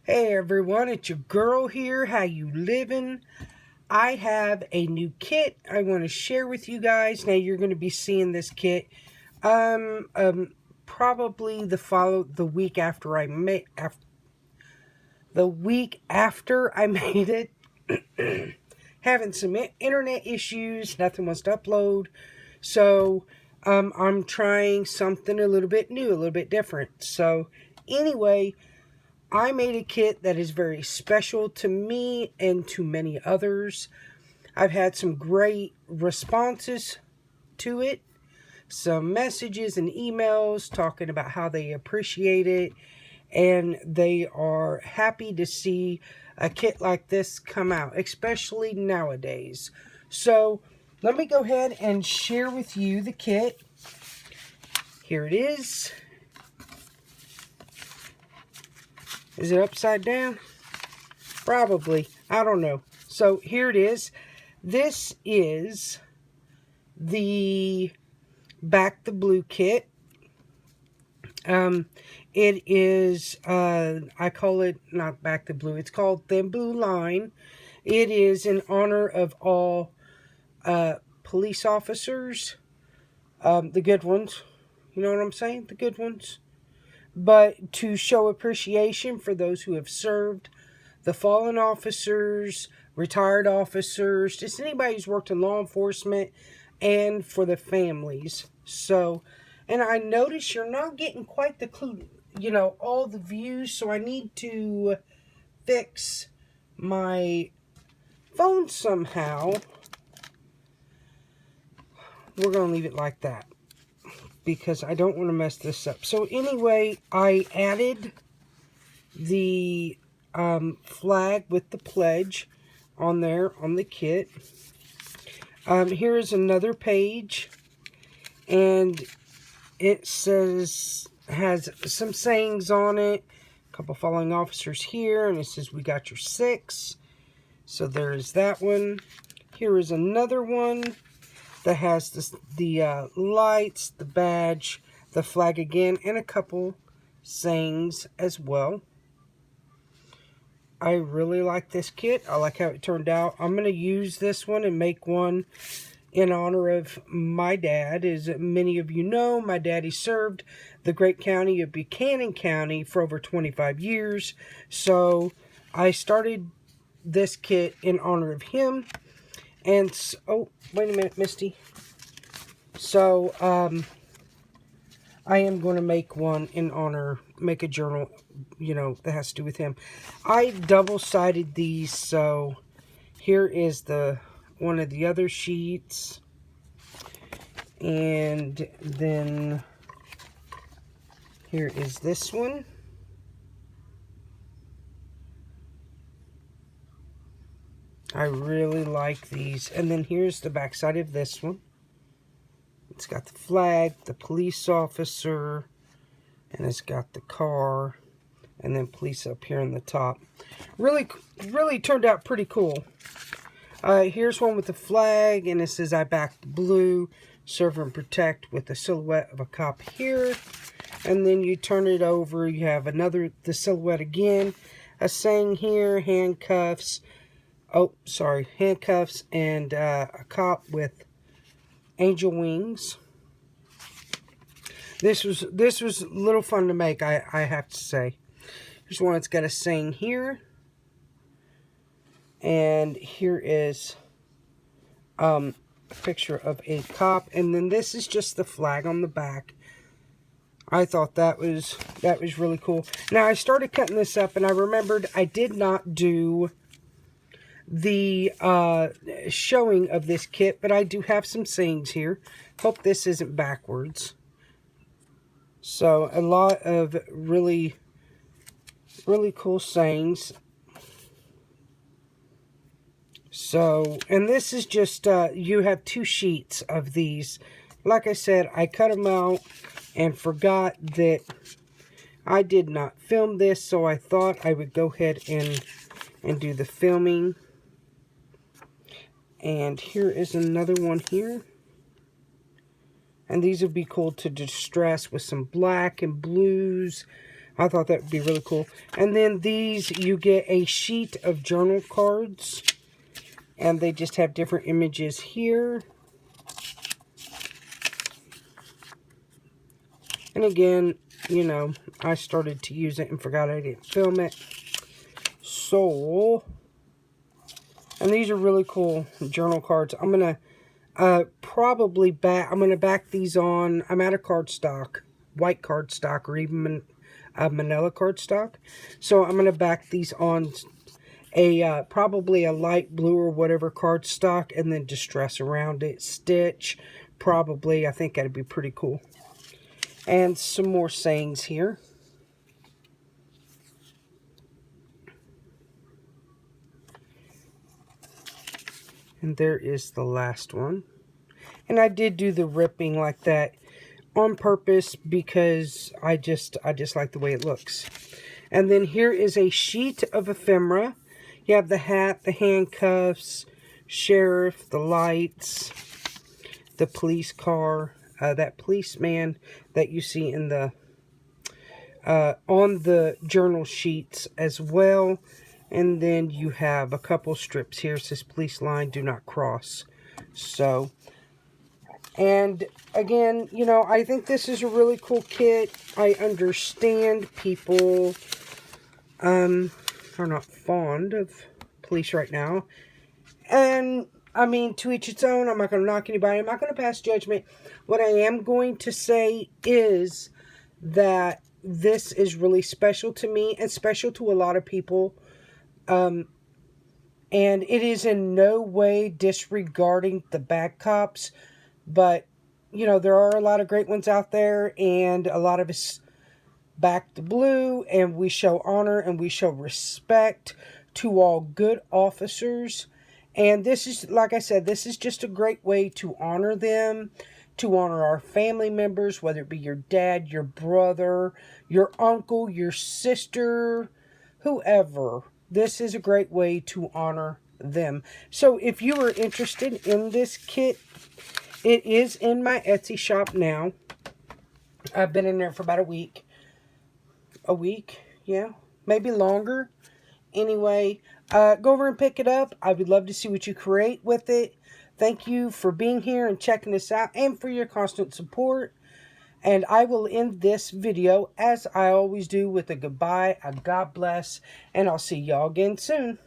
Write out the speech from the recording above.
Hey everyone, it's your girl here. How you living? I have a new kit I want to share with you guys. Now you're going to be seeing this kit um, um probably the week after I made it. Having some internet issues, nothing wants to upload. So I'm trying something a little bit new, a little bit different. So anyway, I made a kit that is very special to me and to many others. I've had some great responses to it, some messages and emails talking about how they appreciate it, and they are happy to see a kit like this come out, especially nowadays. So let me go ahead and share with you the kit. Here it is. Is it upside down? Probably. I don't know. So here it is. This is the Back the Blue kit. It is, I call it not Back the Blue. It's called Thin Blue Line. It is in honor of all police officers. The good ones. You know what I'm saying? The good ones. But to show appreciation for those who have served, the fallen officers, retired officers, just anybody who's worked in law enforcement, and for the families. So, and I notice you're not getting quite the clue, all the views, so I need to fix my phone somehow. We're going to leave it like that because I don't want to mess this up. So anyway, I added the flag with the pledge on there on the kit. Here is another page, and it has some sayings on it. A couple falling officers here, and it says, "We got your 6." So there is that one. Here is another one that has the lights, the badge, the flag again, and a couple sayings as well. I really like this kit. I like how it turned out. I'm going to use this one and make one in honor of my dad. As many of you know, my daddy served the great county of Buchanan County for over 25 years. So I started this kit in honor of him. And, oh, wait a minute, Misty. So, I am going to make one in honor, make a journal, that has to do with him. I double-sided these, so here is one of the other sheets. And then here is this one. I really like these. And then here's the back side of this one. It's got the flag, the police officer, and it's got the car, and then police up here on the top. Really turned out pretty cool. Here's one with the flag, and it says, "I back the blue, serve and protect," with the silhouette of a cop here. And then you turn it over, you have the silhouette again, a saying here, handcuffs, handcuffs, and a cop with angel wings. This was a little fun to make, I have to say. Here's one that's got a saying here. And here is a picture of a cop. And then this is just the flag on the back. I thought that was really cool. Now, I started cutting this up, and I remembered I did not do the showing of this kit, but I do have some sayings here. Hope this isn't backwards. So, a lot of really cool sayings. So, and this is just, you have 2 sheets of these. Like I said, I cut them out and forgot that I did not film this, so I thought I would go ahead and do the filming. And here is another one here. And these would be cool to distress with some black and blues, I thought that would be really cool. And then these, you get a sheet of journal cards. And they just have different images here. And again, you know, I started to use it and forgot I didn't film it. So, and these are really cool journal cards. I'm going to probably back these on, I'm out of cardstock, white cardstock, or even manila cardstock. So I'm going to back these on a probably a light blue or whatever cardstock, and then distress around it, stitch, probably. I think that'd be pretty cool. And some more sayings here. And there is the last one. And I did do the ripping like that on purpose because I just like the way it looks. And then here is a sheet of ephemera. You have the hat, the handcuffs, sheriff, the lights, the police car, that policeman that you see in the on the journal sheets as well. And then you have a couple strips here. It says police line, do not cross. So, and again, you know, I think this is a really cool kit. I understand people are not fond of police right now. And, I mean, to each its own. I'm not going to knock anybody. I'm not going to pass judgment. What I am going to say is that this is really special to me and special to a lot of people. And it is in no way disregarding the bad cops. But, you know, there are a lot of great ones out there. And a lot of us back the blue. And we show honor and we show respect to all good officers. And this is, like I said, this is just a great way to honor them, to honor our family members, whether it be your dad, your brother, your uncle, your sister, whoever. This is a great way to honor them. So if you are interested in this kit, it is in my Etsy shop now. I've been in there for about a week. A week, yeah, maybe longer. Anyway, go over and pick it up. I would love to see what you create with it. Thank you for being here and checking this out and for your constant support. And I will end this video, as I always do, with a goodbye, a God bless, and I'll see y'all again soon.